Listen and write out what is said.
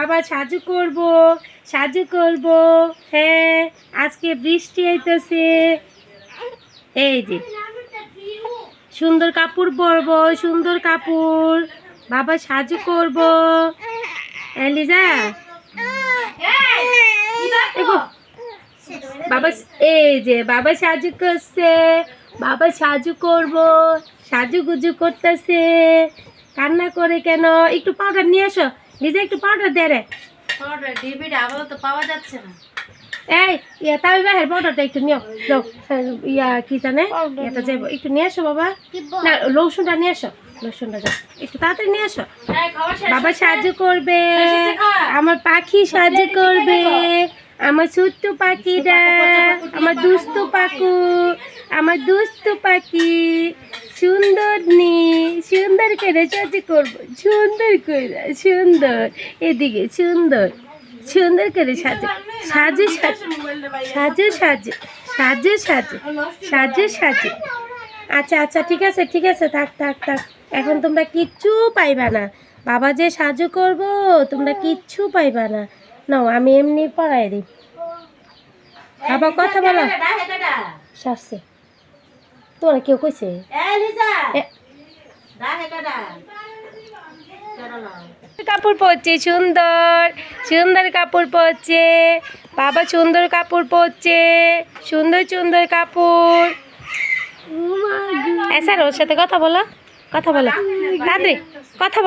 বাবা সাজু করব, সাজু করব। হ্যাঁ, আজকে বৃষ্টি আইতেছে। এই যে সুন্দর কাপড় পরবো, সুন্দর কাপড়। বাবা সাজু করব। এলিজা বাবা, এই যে বাবা সাজু করছে, বাবা সাজু করব, সাজুগুজু করতেছে। কান্না করে কেন? একটু পাউডার নিয়ে আসো লিজা, একটু পাউডার দে রে। পাউডার ডিবিটা আবার তো পাওয়া যাচ্ছে না। এই ইয়া তাই বাহের পাউডারটা একটু নিও যাও। ইয়া কি জানে এটা যাইব, একটু নিয়ে আসো বাবা। না লোশনটা নিয়ে আসো, লোশনটা যাও একটু তাড়াতাড়ি নিয়ে আসো। বাবা সাজু করবে, আমার পাখি সাজু করবে, আমার ছোট্ট পাখিরা, আমার দুষ্টু পাখু, আমার দুষ্টু পাখি। সুন্দর নি, সুন্দর করে সাজু করবো, সুন্দর করে, সুন্দর এদিকে সুন্দর, সুন্দর করে সাজু সাজু সাজু সাজু সাজু সাজু সাজু সাজু। আচ্ছা আচ্ছা ঠিক আছে ঠিক আছে, থাক থাক থাক। এখন তোমরা কিচ্ছু পাইবা না, বাবা যে সাজু করব তোমরা কিচ্ছু পাইবা না। নাও আমি এমনি পড়াই দিই। বাবা কথা বলো। শাসছে তোরা কেউ কইছে? কাপড় পরছে, সুন্দর সুন্দর কাপড় পরছে বাবা, সুন্দর কাপড় পরছে, সুন্দর সুন্দর কাপড়। স্যার ওর সাথে কথা বলো, কথা বলো তাড়াতাড়ি কথা বলো।